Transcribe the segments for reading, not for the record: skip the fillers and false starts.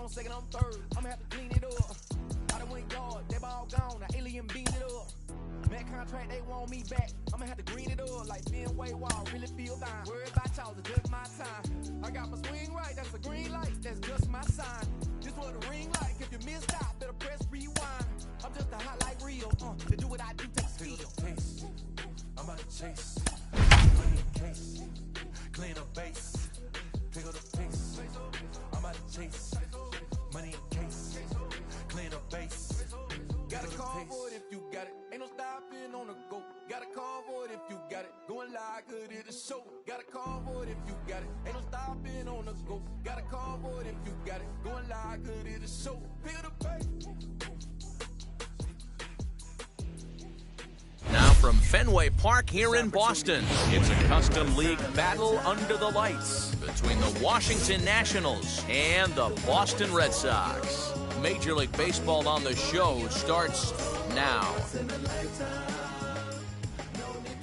on second, on third. I'ma have to clean it up. I done went yard, they ball gone. Now alien beat it up. Mac contract, they want me back. I'ma have to green it up like Fenway Wall. Really feel fine. Worry about y'all, it's just my time. I got my swing right, that's a green light. That's just my sign. This what a ring like. If you missed out, better press rewind. I'm just a hot like real. To do what I do takes skill. Taste. I'm about to chase. Money in case. Clean up base. Pick up the pace. I'm about to chase. Money in case. Clean up base. Got a call for it if you got it. Ain't no stopping on the go. Got a call for it if you got it. Going live good at the show. Got a call for it if you got it. Ain't no stopping on the go. Got a call for it if you got it. Going live good at the show. Pick up the pace. Now from Fenway Park here in Boston, it's a custom league battle under the lights between the Washington Nationals and the Boston Red Sox. Major League Baseball on the show starts now.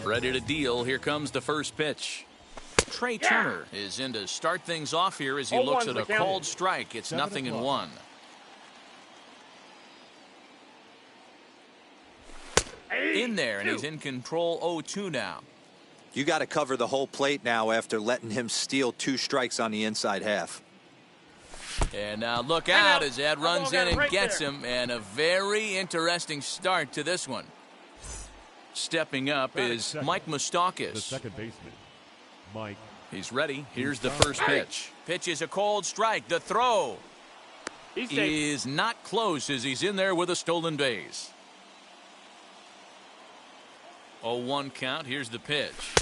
Ready to deal. Here comes the first pitch. Trey Turner is in to start things off here as he looks at a cold strike. It's 0-1. In there, and he's in control 0-2 now. You got to cover the whole plate now after letting him steal 2 strikes on the inside half. And now look out as Ed runs in and gets him, and a very interesting start to this one. Stepping up is Mike Moustakas. The second baseman, Mike. He's ready. Here's the first pitch. Pitch is a cold strike. The throw is not close as he's in there with a stolen base. 0-1 count. Here's the pitch.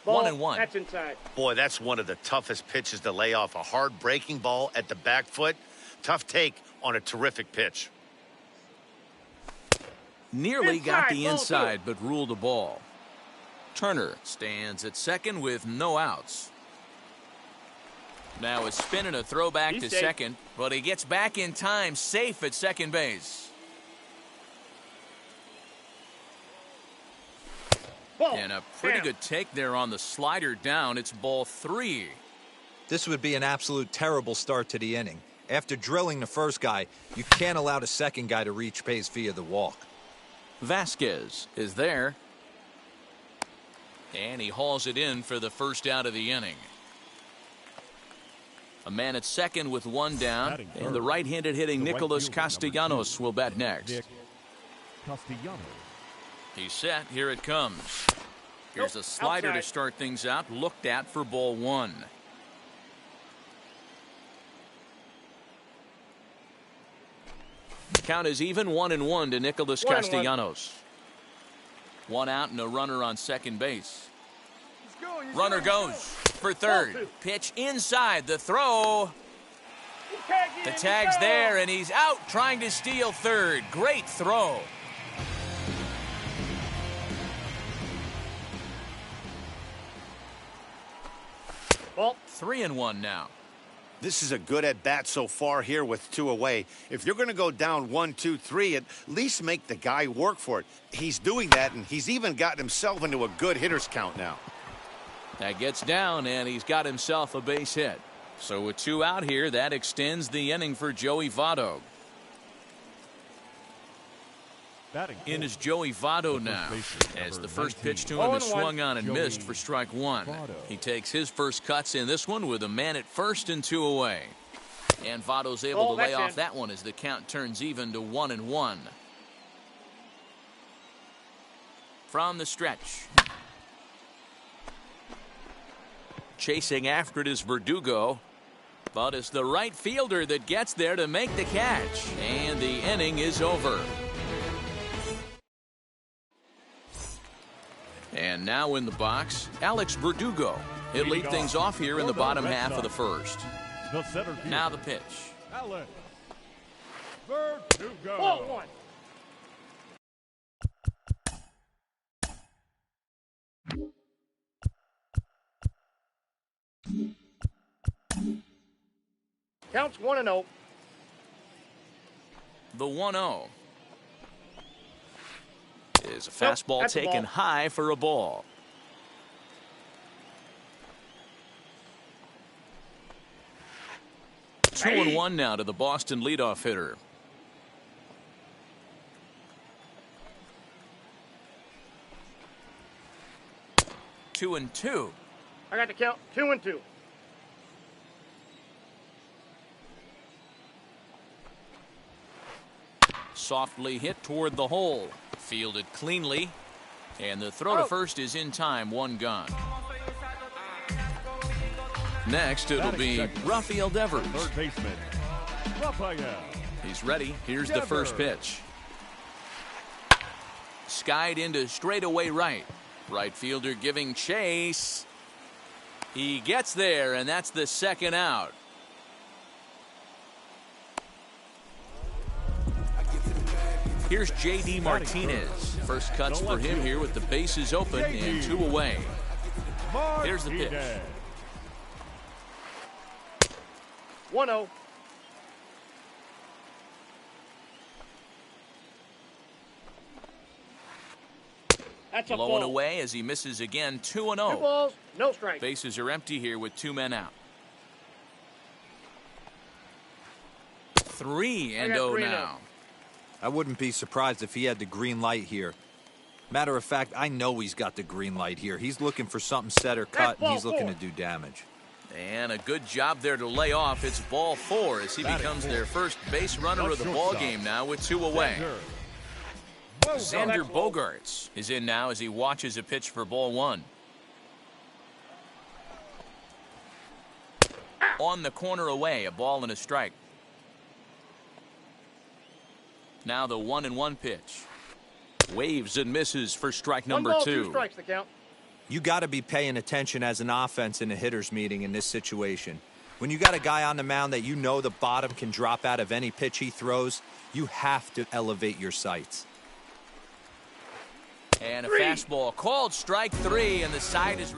1-1. That's inside. Boy, that's one of the toughest pitches to lay off. A hard breaking ball at the back foot. Tough take on a terrific pitch. Nearly got the inside, but ruled a ball. Turner stands at second with no outs. Now a spin and a throwback to second, but he gets back in time, safe at second base. And a pretty good take there on the slider down. It's ball 3. This would be an absolute terrible start to the inning. After drilling the first guy, you can't allow the second guy to reach base via the walk. Vasquez is there. And he hauls it in for the first out of the inning. A man at second with 1 down. And the right-handed hitting Nicholas Castellanos will bat next. He's set. Here it comes. Here's a slider to start things out. Looked at for ball 1. Count is even 1-1 to Nicholas Castellanos. 1 out and a runner on second base. Runner goes for third. Pitch inside. The throw. The tag's there and he's out trying to steal third. Great throw. Well, 3-1 now. This is a good at-bat so far here with 2 away. If you're going to go down 1, 2, 3, at least make the guy work for it. He's doing that, and he's even gotten himself into a good hitter's count now. That gets down, and he's got himself a base hit. So with 2 out here, that extends the inning for Joey Votto. In is Joey Votto now, as the first pitch to him is swung on and missed for strike 1. He takes his first cuts in this one with a man at first and 2 away. And Votto's able to lay off that one as the count turns even to 1-1. From the stretch. Chasing after it is Verdugo. But it's the right fielder that gets there to make the catch. And the inning is over. And now in the box, Alex Verdugo. He'll lead things off here in the bottom half of the first. Now the pitch. Alex Verdugo. Counts 1-0. The 1-0. Is a fastball taken high for a ball. 2-1 now to the Boston leadoff hitter. Two and two. I got to count 2-2. Softly hit toward the hole. Fielded cleanly. And the throw to first is in time. One gone. Next, it'll be Rafael Devers. Third baseman, Rafael. He's ready. Here's the first pitch. Skied into straightaway right. Right fielder giving chase. He gets there, and that's the second out. Here's J.D. Martinez. First cuts for him here with the bases open and 2 away. Here's the pitch. 1-0. That's a Blowing ball. away as he misses again. 2-0. 2 balls, no strikes. Bases are empty here with 2 men out. 3-0 now. I wouldn't be surprised if he had the green light here. Matter of fact, I know he's got the green light here. He's looking for something set or cut, and he's looking to do damage. And a good job there to lay off. It's ball 4 as he becomes their first base runner of the ball game now with 2 away. Xander Bogaerts is in now as he watches a pitch for ball 1. On the corner away, a ball and a strike. Now the 1-1 pitch. Waves and misses for strike number 1 ball, 2. 2 strikes the count. You got to be paying attention as an offense in a hitter's meeting in this situation. When you got a guy on the mound that you know the bottom can drop out of any pitch he throws, you have to elevate your sights. And a fastball called strike 3, and the side is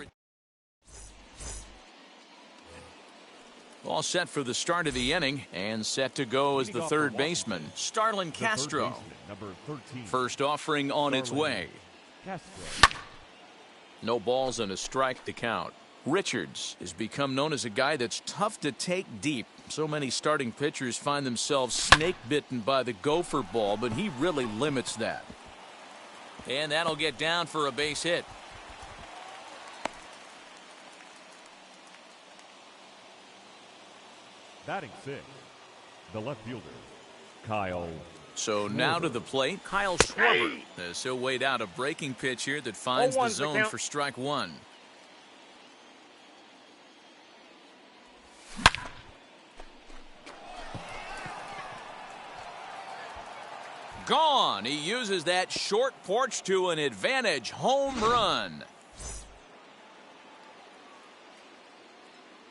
all set for the start of the inning, and set to go as the third baseman, Starlin Castro. Number 13. First offering on its way. Castro. No balls and a strike to count. Richards has become known as a guy that's tough to take deep. So many starting pitchers find themselves snake bitten by the gopher ball, but he really limits that. And that'll get down for a base hit. Batting 6, the left fielder, Kyle. So now to the plate, Kyle Schwarber. As he'll wait out a breaking pitch here that finds the zone for strike 1. Gone. He uses that short porch to an advantage home run.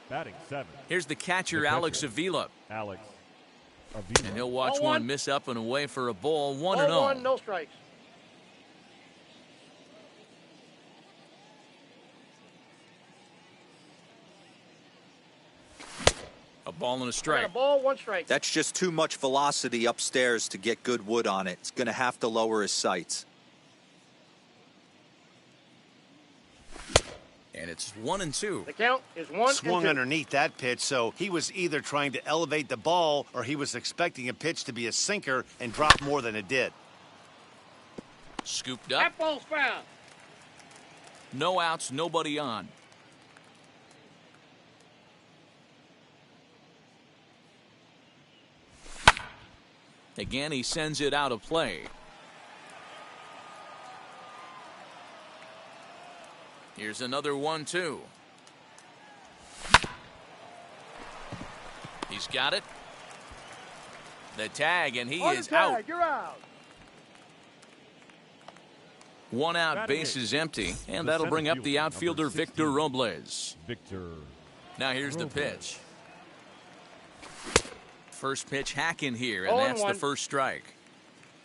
Batting 7. Here's the catcher, Alex Avila. Alex Avila. And he'll watch one miss up and away for a ball. 1-0. 1-1, no strikes. A ball and a Got strike. a ball, 1 strike. That's just too much velocity upstairs to get good wood on it. It's going to have to lower his sights. And it's 1-2. The count is 1-2. Swung underneath that pitch, so he was either trying to elevate the ball or he was expecting a pitch to be a sinker and drop more than it did. Scooped up. That ball's foul. No outs, nobody on. Again, he sends it out of play. Here's another 1-2. He's got it. The tag, and he is out. You're out. 1 out, base is empty, and that'll bring up the outfielder Victor Robles. Victor. Now here's the Robles. pitch. First pitch hacking here, and that's the first strike.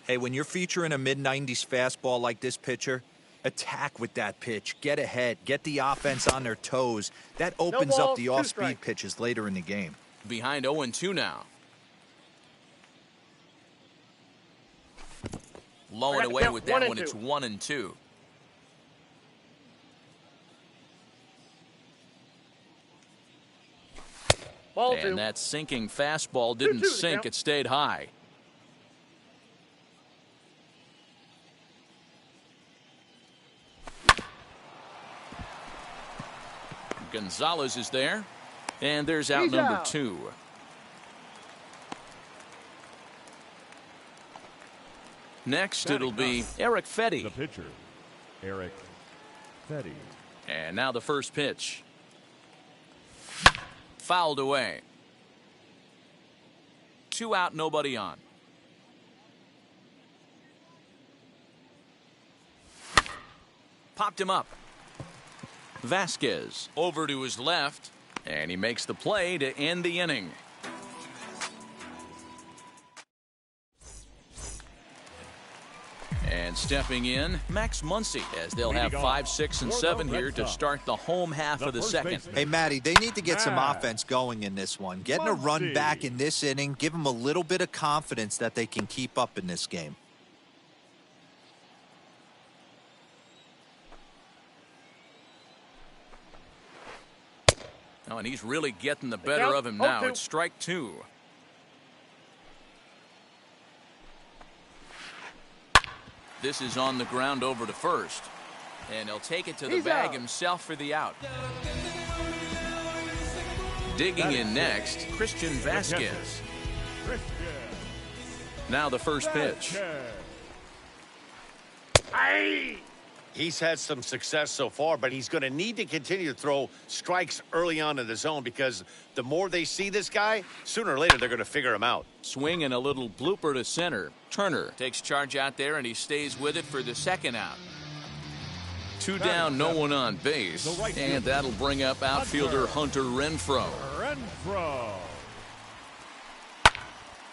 Hey, when you're featuring a mid-90s fastball like this pitcher, attack with that pitch. Get ahead. Get the offense on their toes. That opens up balls, the 2 off-speed strikes. pitches later in the game. Behind 0-2 now. Low and away with that one. It's 1-2. Ball And 2. that sinking fastball didn't 2-2 the sink. count. It stayed high. Gonzalez is there. And there's out He's number out. 2. Next, it'll be Eric The Fetty. pitcher, Eric Fetty. And now the first pitch. Fouled away. 2 out, nobody on. Popped him up. Vasquez over to his left, and he makes the play to end the inning. And stepping in, Max Muncy, as they'll have 5, 6, and 7 here to start the home half of the second. Hey, Matty, they need to get some offense going in this one. Getting a run back in this inning, give them a little bit of confidence that they can keep up in this game. Oh, and he's really getting the better of him now. It's strike 2. This is on the ground over to first. And he'll take it to the bag himself for the out. Digging in next, Christian Vasquez. Now the first pitch. He's had some success so far, but he's going to need to continue to throw strikes early on in the zone because the more they see this guy, sooner or later they're going to figure him out. Swing and a little blooper to center. Turner takes charge out there, and he stays with it for the second out. 2 down, no one on base. And that'll bring up outfielder Hunter Renfroe.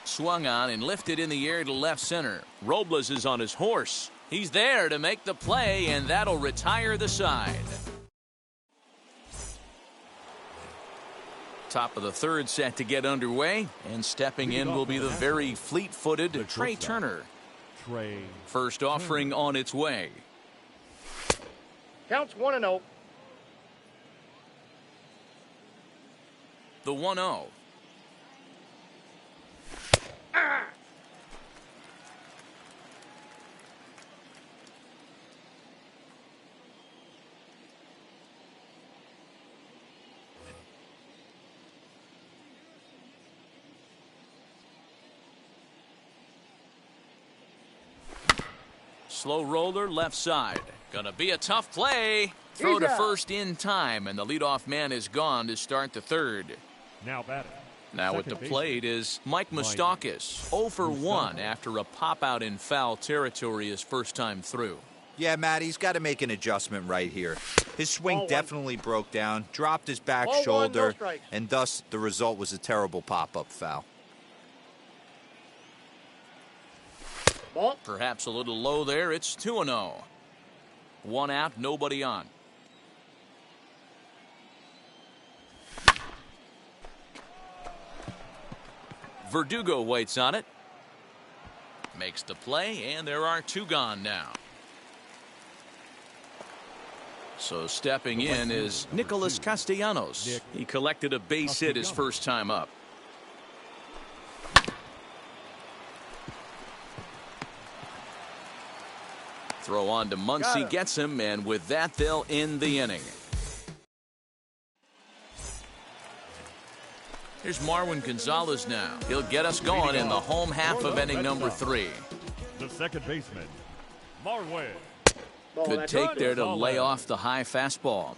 Swung on and lifted in the air to left center. Robles is on his horse. He's there to make the play, and that'll retire the side. Top of the third set to get underway, and stepping in will be the very fleet-footed Trey Turner. First offering on its way. Counts 1-0. The 1-0. Slow roller left side. Gonna be a tough play. Throw to first in time, and the leadoff man is gone to start the third. Now batting. Now at the plate is Mike Moustakas. 0 for 1 after a pop-out in foul territory his first time through. Yeah, Matt, he's got to make an adjustment right here. His swing definitely broke down, dropped his back shoulder, and thus the result was a terrible pop-up foul. Ball. Perhaps a little low there. It's 2-0. 1 out, nobody on. Verdugo waits on it. Makes the play, and there are 2 gone now. So stepping in is Nicholas Castellanos. He collected a base hit his first time up. Throw on to Muncy, gets him, and with that, they'll end the inning. Here's Marwin Gonzalez now. He'll get us going in the home half of inning number 3. The second baseman, Marwin. Good take there to lay off the high fastball.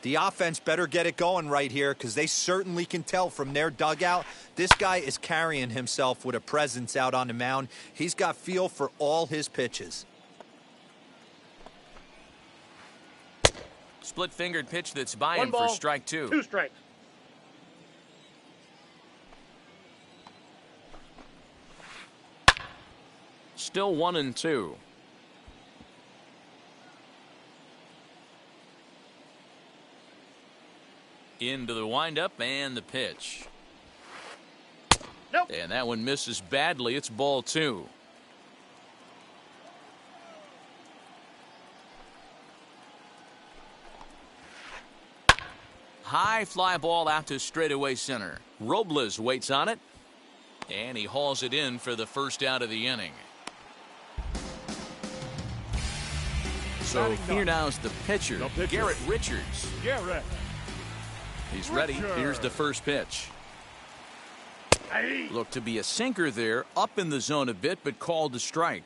The offense better get it going right here because they certainly can tell from their dugout this guy is carrying himself with a presence out on the mound. He's got feel for all his pitches. Split-fingered pitch that's by him for strike 2. 2 strikes. Still 1-2. Into the windup and the pitch. Nope. And that one misses badly. It's ball 2. High fly ball out to straightaway center. Robles waits on it, and he hauls it in for the first out of the inning. So here now's the pitcher, Garrett Richards. Garrett. He's ready. Here's the first pitch. Looked to be a sinker there, up in the zone a bit, but called a strike.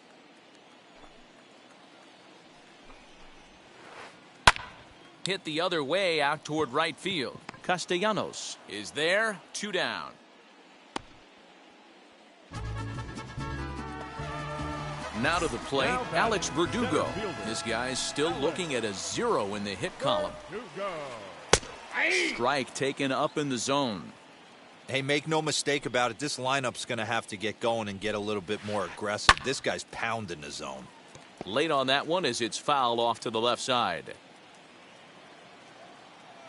Hit the other way out toward right field. Castellanos is there, 2 down. Now to the plate, Alex Verdugo. This guy's still looking at a 0 in the hit column. Strike taken up in the zone. Hey, make no mistake about it, this lineup's going to have to get going and get a little bit more aggressive. This guy's pounding the zone. Late on that one as it's fouled off to the left side.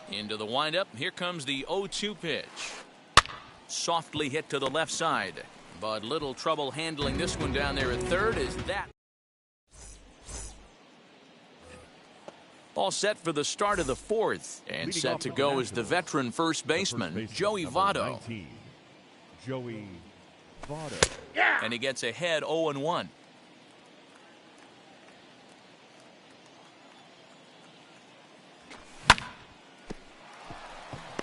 Into the windup. Here comes the 0-2 pitch. Softly hit to the left side, but little trouble handling this one down there at third as that. All set for the start of the fourth, and set to go is the veteran first baseman, Joey Votto. Joey Votto. And he gets ahead 0-1.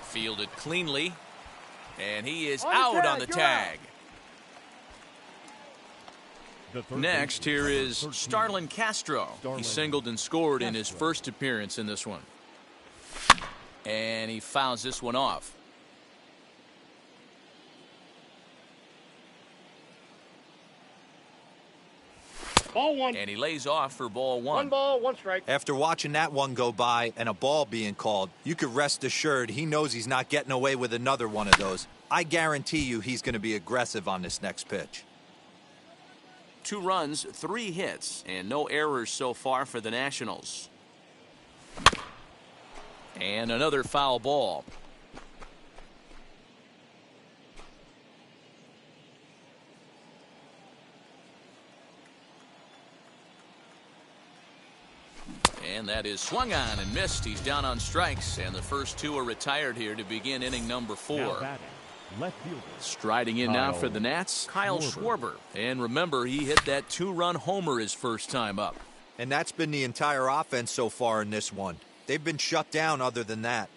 Fielded cleanly, and he is out on the tag. Next, here is Starlin Castro. He singled and scored in his first appearance in this one. And he fouls this one off. Ball 1. And he lays off for ball 1. 1 ball, 1 strike. After watching that one go by and a ball being called, you could rest assured he knows he's not getting away with another one of those. I guarantee you he's going to be aggressive on this next pitch. 2 runs, 3 hits, and no errors so far for the Nationals. And another foul ball. And that is swung on and missed. He's down on strikes, and the first 2 are retired here to begin inning number 4. Left fielder. Striding in now for the Nats, Kyle Schwarber. And remember, he hit that 2-run homer his first time up. And that's been the entire offense so far in this one. They've been shut down other than that.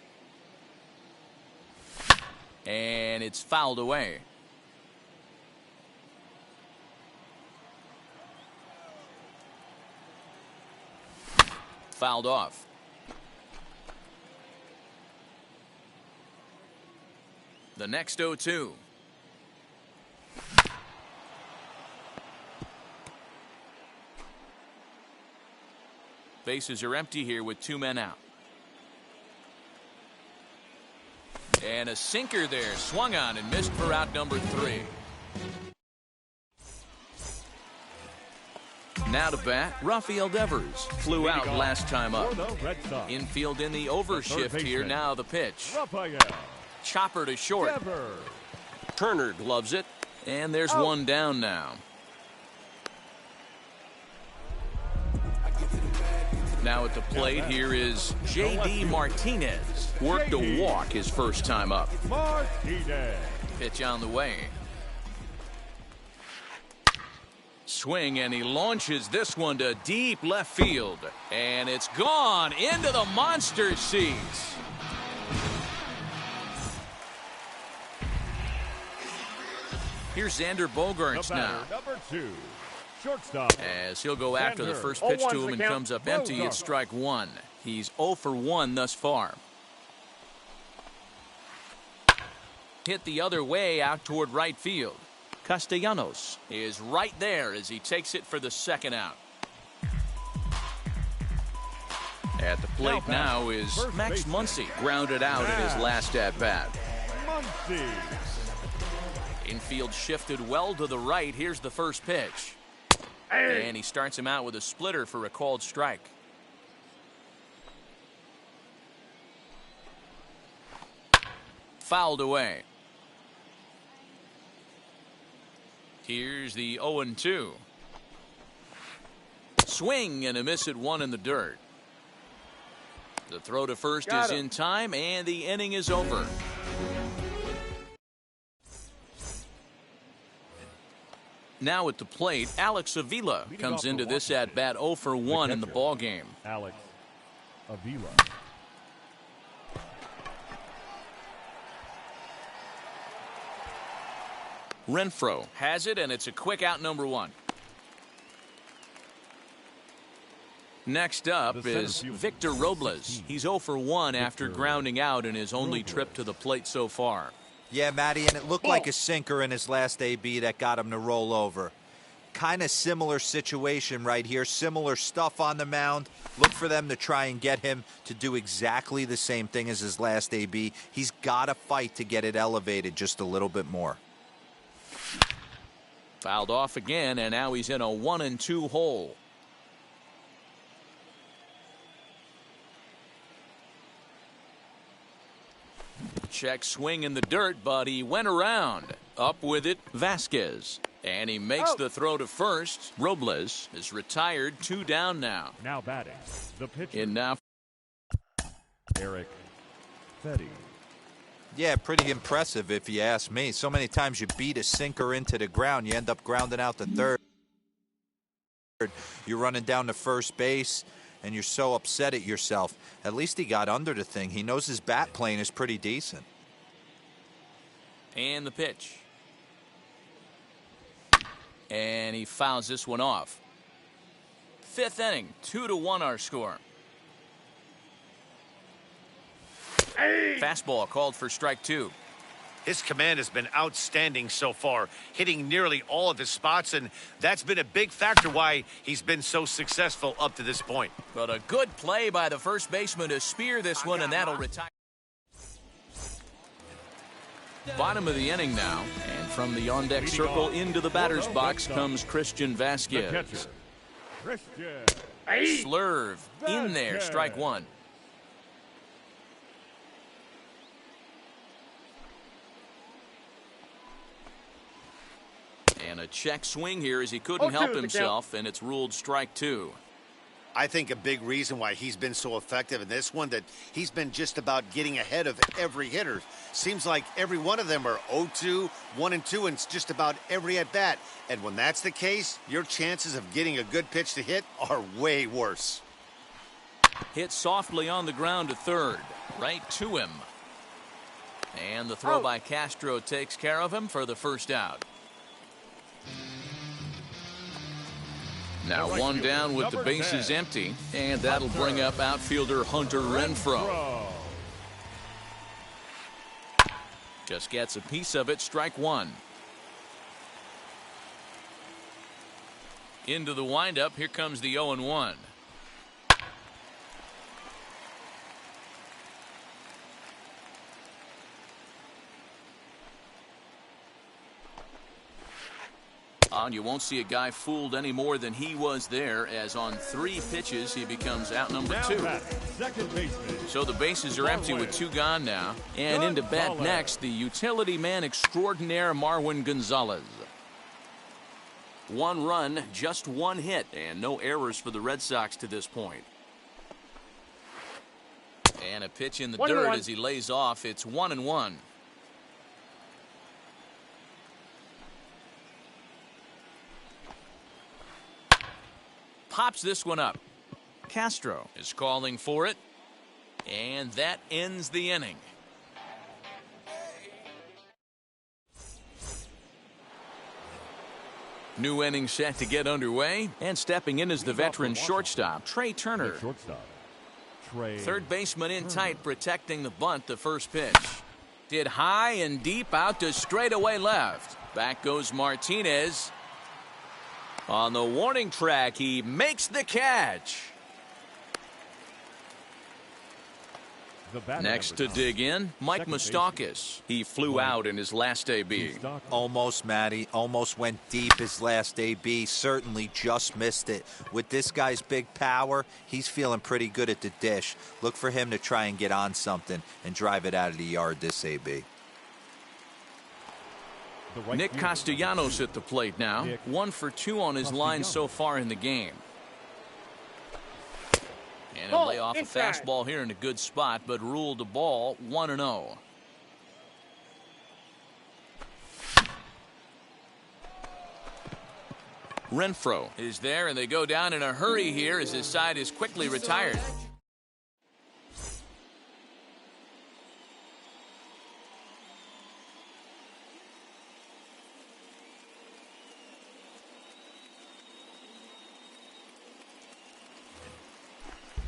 And it's fouled away. Fouled off. The next 0-2. Bases are empty here with 2 men out. And a sinker there, swung on and missed for out number 3. Now to bat, Rafael Devers. Flew out last time up. Infield in the overshift here, now the pitch. Chopper to short. Turner gloves it, and there's 1 down now. Now at the plate, here is J.D. Martinez. Worked a walk his first time up. Pitch on the way. Swing, and he launches this one to deep left field. And it's gone into the monster seats. Here's Xander Bogaerts now. Number 2, shortstop. As he'll go after the first pitch to him and comes up empty at strike 1. He's 0 for 1 thus far. Hit the other way out toward right field. Castellanos is right there as he takes it for the second out. At the plate now is Max Muncy, grounded out in his last at-bat. Infield shifted well to the right. Here's the first pitch. And he starts him out with a splitter for a called strike. Fouled away. Here's the 0-2. Swing and a miss at 1 in the dirt. The throw to first is in time, and the inning is over. Now at the plate, Alex Avila comes into this at-bat 0 for 1 in the ballgame. Alex Avila. Renfroe has it, and it's a quick out, number 1. Next up is Victor Robles. He's 0 for 1 after grounding out in his only trip to the plate so far. Yeah, Matty, and it looked like a sinker in his last AB that got him to roll over. Kind of similar situation right here. Similar stuff on the mound. Look for them to try and get him to do exactly the same thing as his last AB. He's got to fight to get it elevated just a little bit more. Fouled off again, and now he's in a 1-2 hole. Check swing in the dirt, but he went around. Up with it, Vasquez. And he makes the throw to first. Robles is retired, 2 down now. Now batting, the pitcher. In now, Eric Fetty. Yeah, pretty impressive if you ask me. So many times you beat a sinker into the ground, you end up grounding out to third. You're running down to first base, and you're so upset at yourself. At least he got under the thing. He knows his bat plane is pretty decent. and the pitch. And he fouls this one off. 5th inning, 2-1 our score. Fastball called for strike 2. His command has been outstanding so far, hitting nearly all of his spots, and that's been a big factor why he's been so successful up to this point. But a good play by the first baseman to spear this one, and that'll retire. Bottom of the inning now, and from the on-deck circle into the batter's box comes Christian Vasquez. Slurve in there, strike 1. And a check swing here as he couldn't help himself, and it's ruled strike 2. I think a big reason why he's been so effective in this one, that he's been just about getting ahead of every hitter. Seems like every one of them are 0-2, 1-2, and it's just about every at-bat. And when that's the case, your chances of getting a good pitch to hit are way worse. Hit softly on the ground to third, right to him. And the throw by Castro takes care of him for the first out. Now one down with the bases empty, and that'll bring up outfielder Hunter Renfroe. Just gets a piece of it, strike 1. Into the windup, here comes the 0-1. You won't see a guy fooled any more than he was there, as on 3 pitches he becomes out number 2. So the bases are empty with 2 gone now. And into bat next, the utility man extraordinaire Marwin Gonzalez. 1 run, just 1 hit, and no errors for the Red Sox to this point. And a pitch in the dirt as he lays off. It's 1-1. Pops this one up. Castro is calling for it, and that ends the inning. New inning set to get underway, and stepping in is the veteran shortstop, Trey Turner. Third baseman in tight, protecting the bunt, the first pitch. Did high and deep out to straightaway left. Back goes Martinez. On the warning track, he makes the catch. Next to dig in, Mike Moustakas. He flew out in his last AB. Almost, Matty. Almost went deep his last AB. Certainly just missed it. With this guy's big power, he's feeling pretty good at the dish. Look for him to try and get on something and drive it out of the yard this AB. Nick Castellanos at the plate now. 1 for 2 on his line so far in the game. And he'll lay off a fastball here in a good spot, but ruled the ball 1-0. Renfroe is there, and they go down in a hurry here as his side is quickly retired.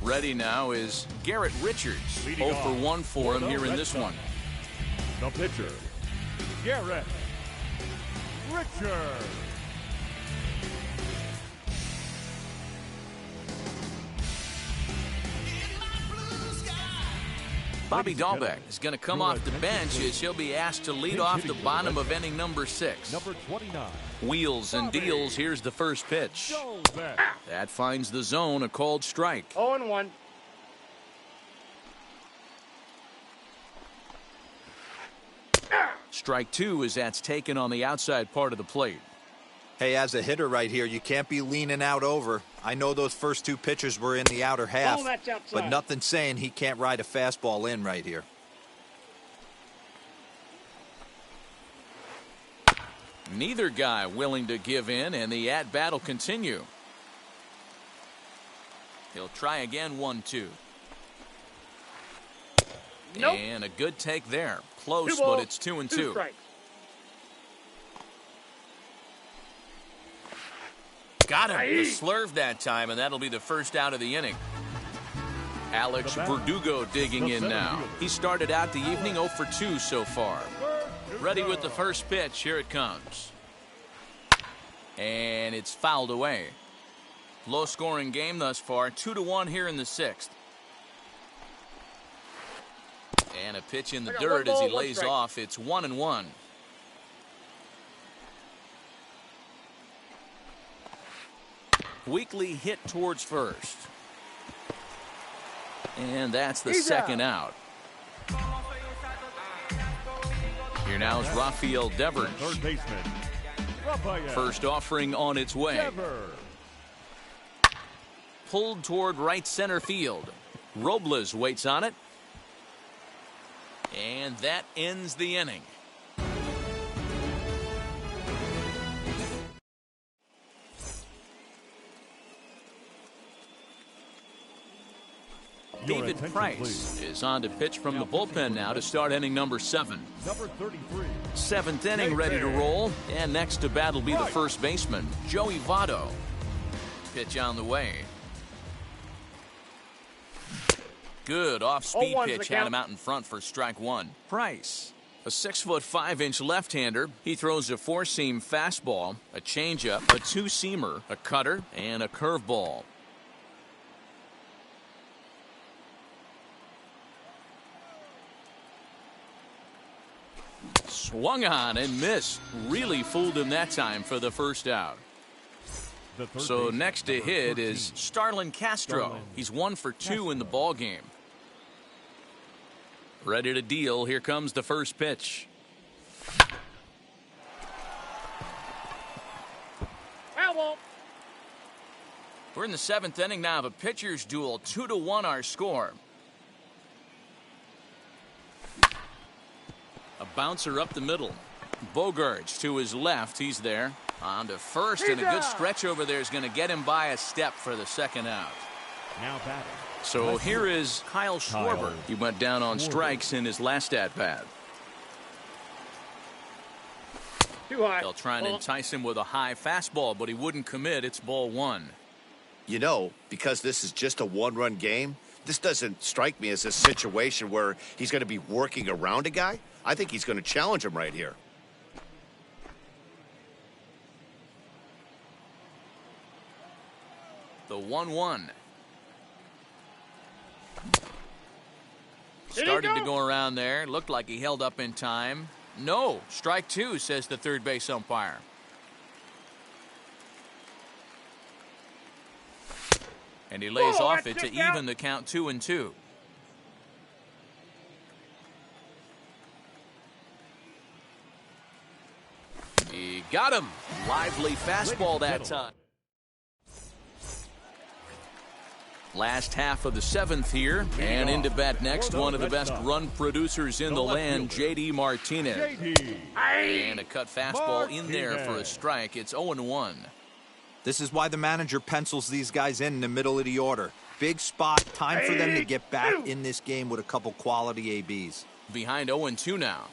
Ready now is Garrett Richards. 0 for 1 for him here in this one. The pitcher, Garrett Richards. Bobby Dahlbeck is going to come off the bench as he'll be asked to lead off the bottom of inning number 6. Number 29. Wheels and deals. Here's the first pitch. That finds the zone, a called strike. 0-1. Strike 2 as that's taken on the outside part of the plate. Hey, as a hitter right here, you can't be leaning out over. I know those first 2 pitches were in the outer half, Oh, that's outside. but nothing saying he can't ride a fastball in right here. Neither guy willing to give in, and the at-bat will continue. He'll try again, 1-2. Nope. And a good take there. Close, 2 balls, but it's 2-2. 2 strikes. Got him. The slurve that time, and that'll be the first out of the inning. Alex Verdugo digging in now. He started out the evening 0 for 2 so far. Ready with the first pitch. Here it comes. And it's fouled away. Low-scoring game thus far. 2-1 here in the 6th. And a pitch in the dirt as he lays off. It's 1-1. Weekly hit towards first. And that's the second out. Here now is Rafael Devers. Third baseman, Rafael First offering on its way. Devers. Pulled toward right center field. Robles waits on it. And that ends the inning. David Price is on to pitch from the bullpen now to start inning number 7. Number 33. 7th inning ready to roll. And next to bat will be the first baseman, Joey Votto. Pitch on the way. Good off-speed pitch had him out in front for strike 1. Price, a 6'5" left-hander. He throws a 4-seam fastball, a changeup, a 2-seamer, a cutter, and a curveball. Swung on and missed. Really fooled him that time for the first out. So next to hit is Starlin Castro. He's 1 for 2 in the ball game. Ready to deal. Here comes the first pitch. We're in the 7th inning now of a pitcher's duel. 2-1 our score. A bouncer up the middle. Bogarts to his left. He's there. On to first, and a good stretch over there is going to get him by a step for the second out. Now batting. So here is Kyle Schwarber. He went down on strikes in his last at-bat. Too high. They'll try and entice him with a high fastball, but he wouldn't commit. It's ball 1. You know, because this is just a 1-run game, this doesn't strike me as a situation where he's going to be working around a guy. I think he's going to challenge him right here. The 1-1. Started to go around there. Looked like he held up in time. No. Strike 2, says the third base umpire. And he lays off it to even the count 2-2. He got him. Lively fastball that time. Last half of the seventh here, and into bat next, one of the best run producers in the land, J.D. Martinez. And a cut fastball in there for a strike. It's 0-1. This is why the manager pencils these guys in the middle of the order. Big spot, time for them to get back in this game with a couple quality ABs. Behind 0-2 now.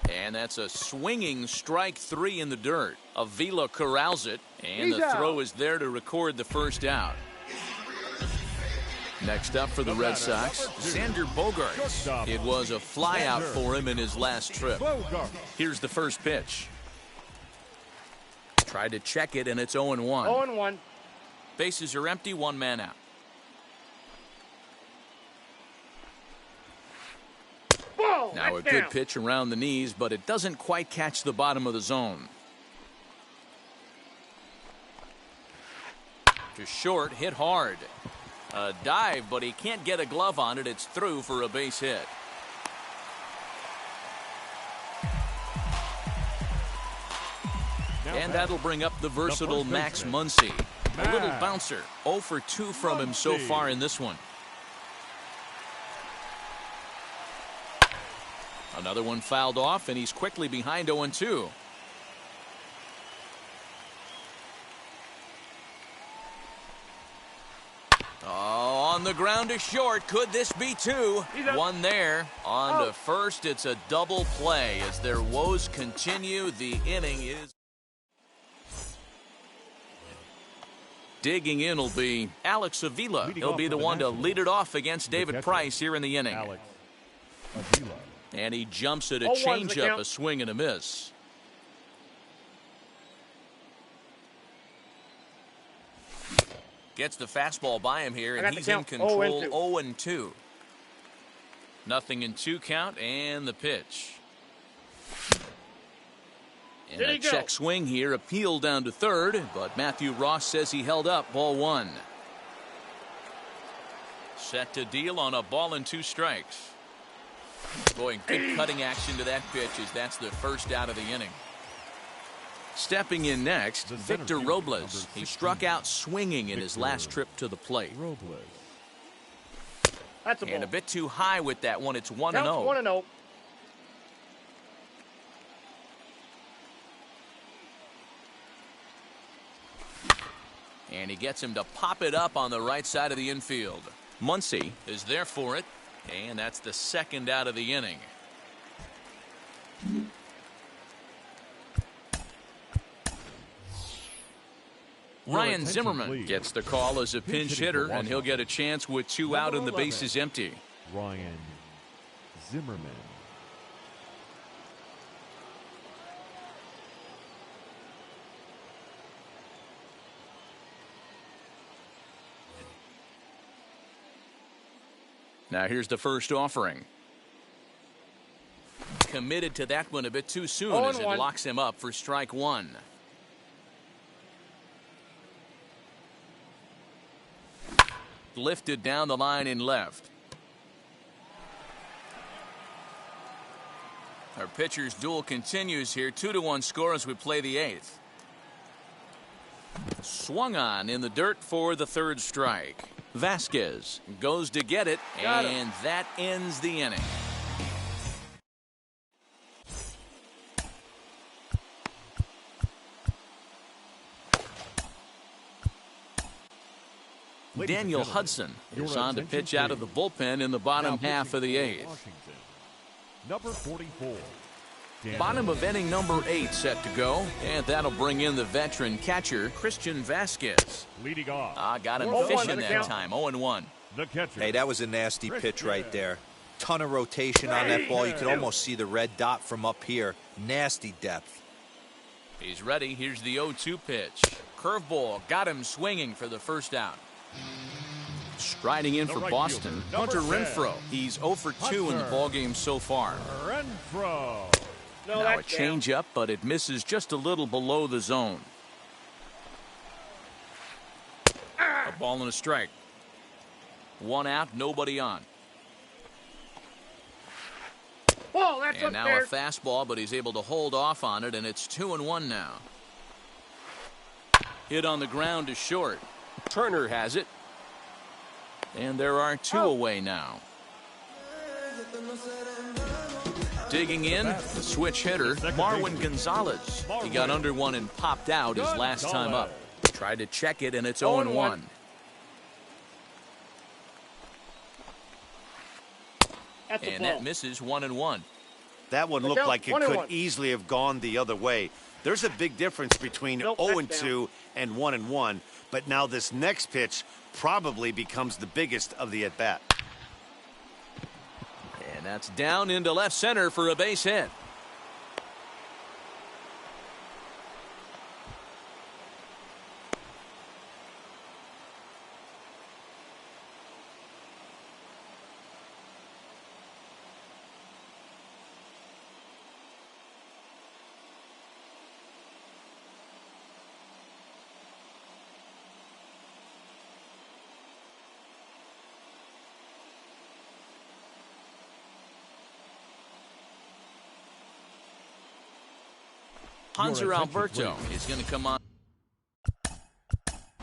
And that's a swinging strike three in the dirt. Avila corrals it, and the throw is there to record the first out. Next up for the Red Sox, Xander Bogaerts. It was a flyout for him in his last trip. Here's the first pitch. Tried to check it, and it's 0-1. 0-1. Bases are empty, one man out. Whoa, Now a good pitch around the knees, but it doesn't quite catch the bottom of the zone. To short, hit hard. A dive, but he can't get a glove on it. It's through for a base hit. And that'll bring up the versatile Max Muncy. A little bouncer. 0 for 2 from him so far in this one. Another one fouled off, and he's quickly behind 0-2. Oh, on the ground to short. Could this be two? One there. On to first. It's a double play as their woes continue. The inning is... Digging in will be Alex Avila. He'll be the one to lead it off against David Price here in the inning. And he jumps at a changeup, a swing and a miss. Gets the fastball by him here, and he's in control. 0-2. Nothing in 2 count, and the pitch. And a check swing here, appeal down to third, but Matthew Ross says he held up. Ball 1. Set to deal on a ball and 2 strikes. Boy, good cutting action to that pitch as that's the first out of the inning. Stepping in next, Victor Robles. He struck out swinging in his last trip to the plate. That's a ball. And a bit too high with that one. It's 1-0. 1-0. And he gets him to pop it up on the right side of the infield. Muncy is there for it. And that's the second out of the inning. Ryan Zimmerman gets the call as a pinch hitter, and he'll get a chance with 2 out and the bases empty. Ryan Zimmerman. Now here's the first offering. Committed to that one a bit too soon as it locks him up for strike 1. Lifted down the line in left. Our pitcher's duel continues here. 2-1 score as we play the 8th. Swung on in the dirt for the third strike. Vasquez goes to get it, and that ends the inning. Daniel Hudson is on to pitch out of the bullpen in the bottom half of the 8th. Number 44. Bottom of inning number 8 set to go, and that'll bring in the veteran catcher, Christian Vasquez. Leading off. Got him fishing that time, 0-1. The catcher. Hey, that was a nasty pitch right there. Ton of rotation on that ball. You could almost see the red dot from up here. Nasty depth. He's ready. Here's the 0-2 pitch. Curveball got him swinging for the first out. Striding in for Boston, Hunter Renfroe. He's 0 for 2 in the ballgame so far. Renfroe. Now a changeup, but it misses just a little below the zone. A ball and a strike. 1 out, nobody on. And now a fastball, but he's able to hold off on it, and it's 2-1 now. Hit on the ground to short. Turner has it. And there are two away now. Digging in, the switch hitter, Marwin Gonzalez. He got under one and popped out his last time up. Tried to check it, and it's 0-1. And that misses 1-1. That one looked like it could easily have gone the other way. There's a big difference between 0-2 and 1-1, but now this next pitch probably becomes the biggest of the at-bat. And that's down into left center for a base hit. Hanser Alberto is going to come on.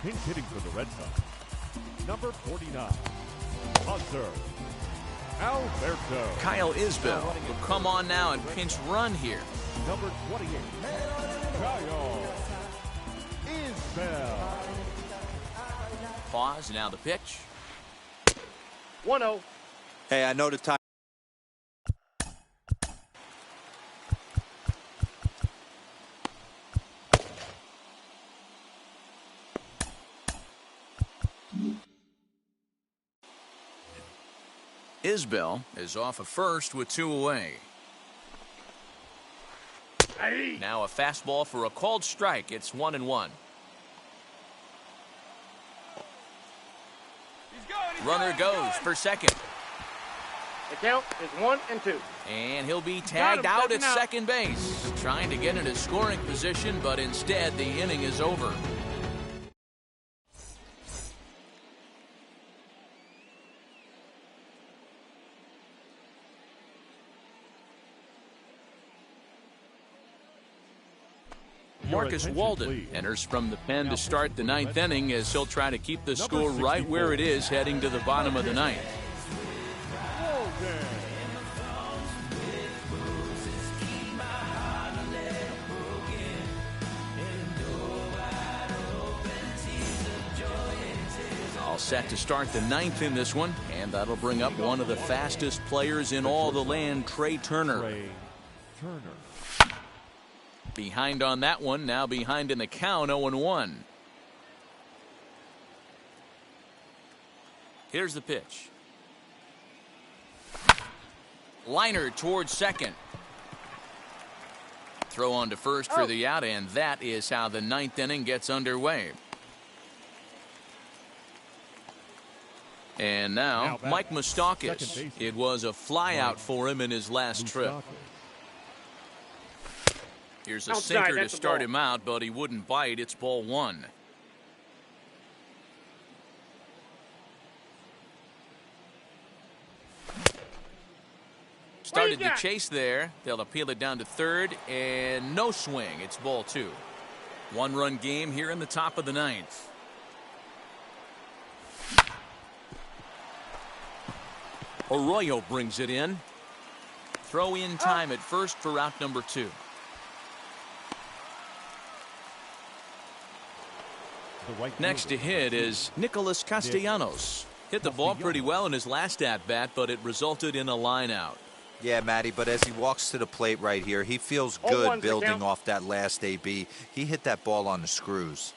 Pinch hitting for the Red Sox, number 49, Hanser Alberto. Kyle Isbell will come on now and pinch run here. Number 28, Kyle Isbell. Pause, now the pitch. 1-0. Hey, I know the time. Isbell is off of first with two away. Now a fastball for a called strike. It's 1-1. Runner goes for second. The count is 1-2. And he'll be tagged out at second base. Trying to get into scoring position, but instead the inning is over. Marcus Walden enters from the pen to start the ninth inning as he'll try to keep the score right where it is heading to the bottom of the ninth. All set to start the ninth in this one, and that'll bring up one of the fastest players in all the land, Trey Turner. Behind on that one, now behind in the count, 0-1. Here's the pitch. Liner towards second. Throw on to first for the out, and that is how the ninth inning gets underway. And now Mike Moustakas. It was a flyout for him in his last trip. Here's a sinker to start him out, but he wouldn't bite. It's ball one. Started to chase there. They'll appeal it down to third, and no swing. It's ball two. One-run game here in the top of the ninth. Arroyo brings it in. Throw in time at first for out number two. Next to hit is Nicholas Castellanos. Hit the ball pretty well in his last at-bat, but it resulted in a line out. Yeah, Matty, but as he walks to the plate right here, he feels good building off that last AB. He hit that ball on the screws.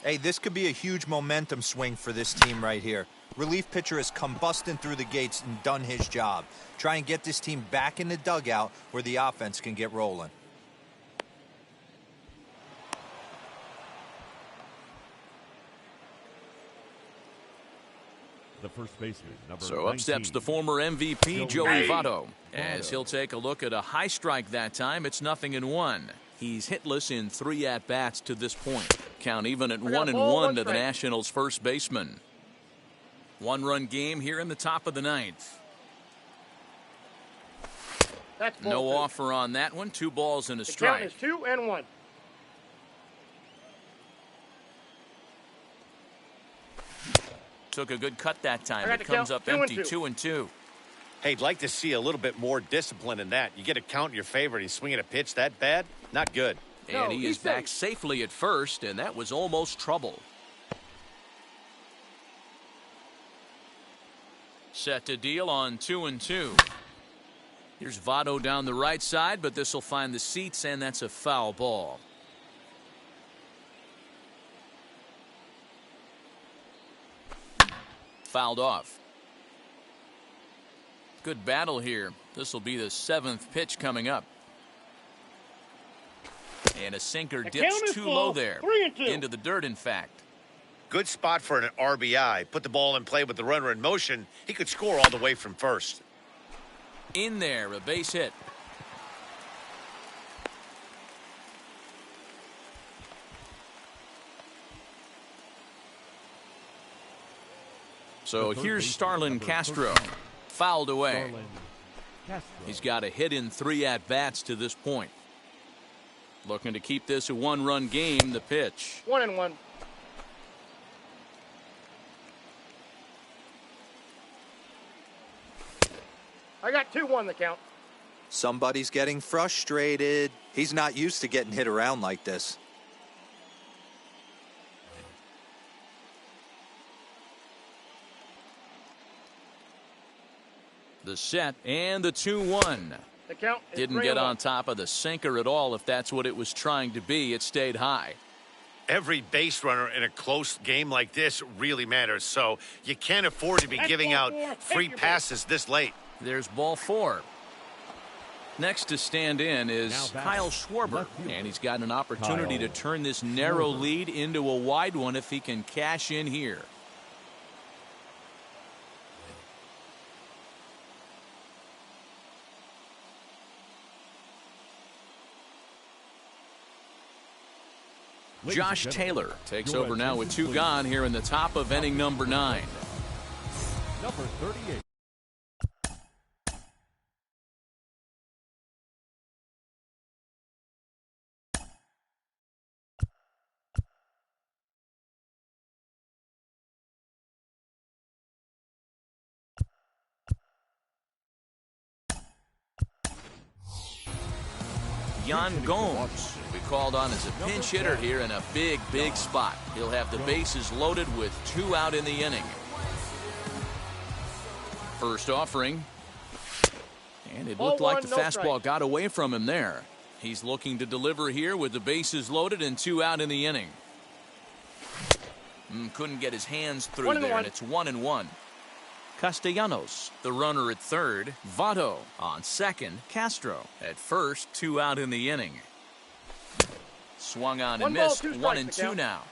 Hey, this could be a huge momentum swing for this team right here. Relief pitcher has come busting through the gates and done his job. Try and get this team back in the dugout where the offense can get rolling. The first baseman, number so up steps the former MVP Joey Votto as he'll take a look at a high strike that time. It's 0-1. He's hitless in 3 at-bats to this point. Count even at 1-1 to the Nationals' first baseman. One-run game here in the top of the ninth. No offer on that one. 2 balls and a strike. The count is 2-1. Took a good cut that time. I got It the comes count. up 2 and empty, 2. 2-2. Hey, I'd like to see a little bit more discipline in that. You get a count in your favor and he's swinging a pitch that bad? Not good. And No, he he's is back safe. safely at first, and that was almost trouble. Set to deal on 2-2. Here's Votto down the right side, but this will find the seats, and that's a foul ball. Fouled off. Good battle here. This will be the 7th pitch coming up. And a sinker The dips count is too full. low there. 3-2. Into the dirt, in fact. Good spot for an RBI. Put the ball in play with the runner in motion. He could score all the way from first. In there, a base hit. So here's Starlin Castro. Fouled away. Starlin Castro. He's got a hit in 3 at-bats to this point. Looking to keep this a 1-run game, the pitch. 1-1. I got 2-1 the count. Somebody's getting frustrated. He's not used to getting hit around like this. The set and the 2-1. The count is Didn't 3-1. get on top of the sinker at all. If that's what it was trying to be, it stayed high. Every base runner in a close game like this really matters, so you can't afford to be That's giving ball out 4. free Take your passes this late. There's ball 4. Next to stand in is Now back, Kyle Schwarber, left field. and he's got an opportunity Kyle to turn this narrow Schwarber. lead into a wide one if he can cash in here. Ladies Josh and gentlemen, Taylor takes your over now with 2 attention, gone here in the top of inning number 9. Number 38. Yan Gomes will be called on as a pinch hitter here in a big spot. He'll have the bases loaded with 2 out in the inning. First offering. And it looked like the Ball 1, no fastball strikes. got away from him there. He's looking to deliver here with the bases loaded and 2 out in the inning. Couldn't get his hands through 1-1. there, and it's 1-1. Castellanos, the runner at third. Votto on second. Castro at first. 2 out in the inning. Swung on and 1 ball, missed. 2 strikes 1-2 to count. now.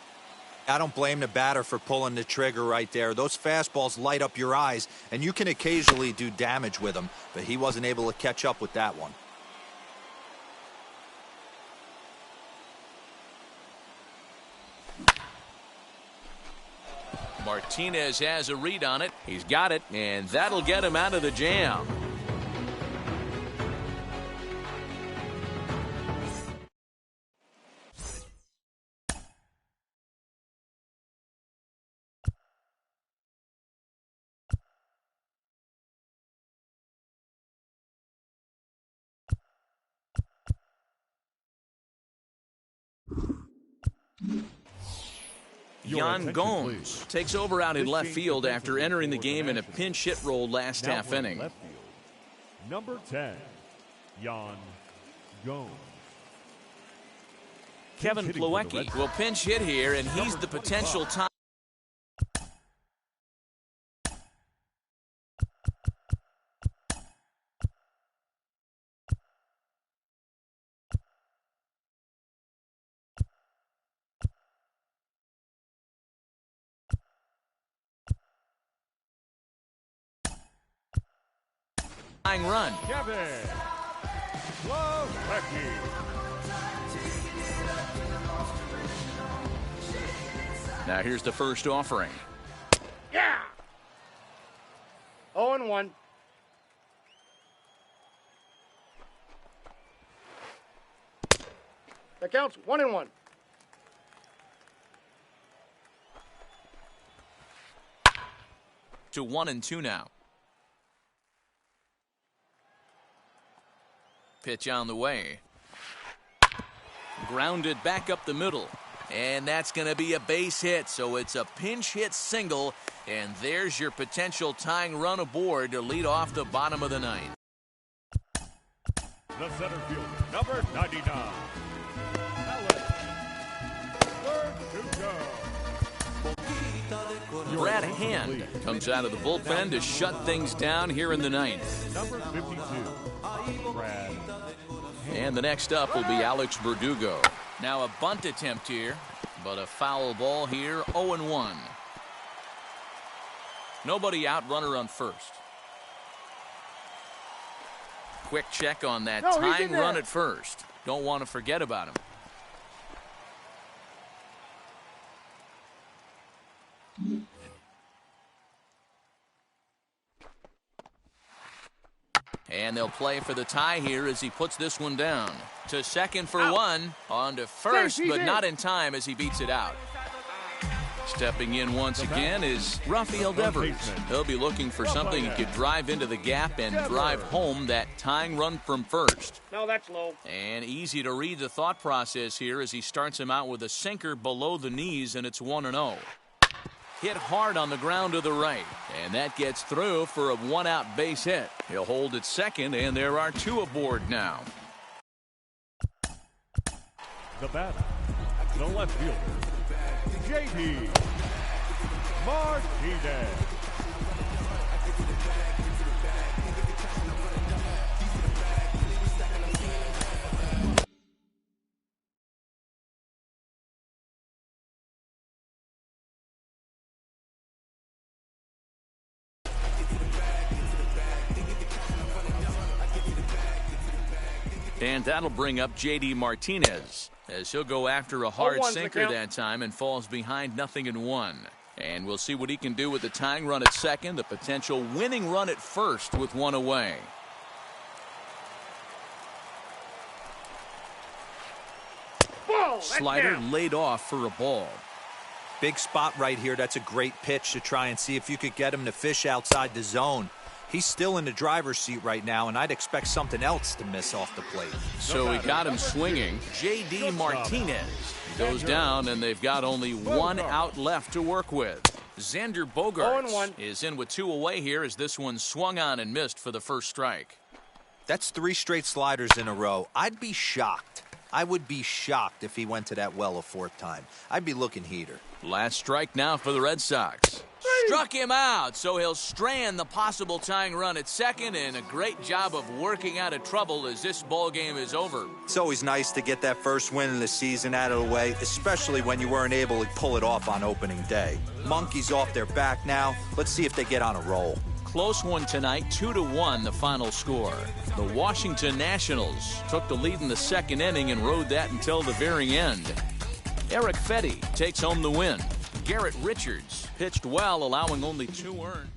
I don't blame the batter for pulling the trigger right there. Those fastballs light up your eyes, and you can occasionally do damage with them, but he wasn't able to catch up with that one. Martinez has a read on it. He's got it, and that'll get him out of the jam. Your Yan attention, Gomes please. takes over out in This left change field commences after entering the for game in a Nationals. pinch hit role last Now half playing inning. left field, number 10, Yan Gomes. Kevin hitting for the Red Plawecki Sox. will pinch hit here, and he's Number the potential 25. top. Run. Kevin Plawecki. Now here's the first offering. Yeah. 0-1. The count's 1-1. to 1-2 now. Pitch on the way. Grounded back up the middle. And that's going to be a base hit, so it's a pinch hit single, and there's your potential tying run aboard to lead off the bottom of the ninth. The center fielder, number 99, Alex. Third to go. Brad Hand comes out of the bullpen to shut things down here in the ninth. Number 52, Brad. And the next up will be Alex Verdugo. Now a bunt attempt here, but a foul ball here, 0-1. Nobody out, runner on first. Quick check on that tying run at first. Don't want to forget about him. And they'll play for the tie here as he puts this one down. To second for one, on to first, but not in time as he beats it out. Stepping in once again is Rafael Devers. He'll be looking for something he could drive into the gap and drive home that tying run from first. No, that's low. And easy to read the thought process here as he starts him out with a sinker below the knees, and it's 1-0. Hit hard on the ground to the right, and that gets through for a one-out base hit. He'll hold at second, and there are two aboard now. The batter, the left fielder, J.D. Martinez. And that'll bring up J.D. Martinez as he'll go after a hard 0-1's sinker that time and falls behind 0-1. And we'll see what he can do with the tying run at second, the potential winning run at first with one away. Slider laid off for a ball. Big spot right here. That's a great pitch to try and see if you could get him to fish outside the zone. He's still in the driver's seat right now, and I'd expect something else to miss off the plate. So he got him swinging. J.D. Martinez goes down, and they've got only one out left to work with. Xander Bogaerts is in with two away here as this one swung on and missed for the first strike. That's 3 straight sliders in a row. I'd be shocked. I would be shocked if he went to that well a 4th time. I'd be looking heater. Last strike now for the Red Sox. Struck him out, so he'll strand the possible tying run at second, and a great job of working out of trouble as this ball game is over. It's always nice to get that first win of the season out of the way, especially when you weren't able to pull it off on opening day. Monkeys off their back now. Let's see if they get on a roll. Close one tonight, 2-1 the final score. The Washington Nationals took the lead in the second inning and rode that until the very end. Eric Fetty takes home the win. Garrett Richards pitched well, allowing only 2 earned.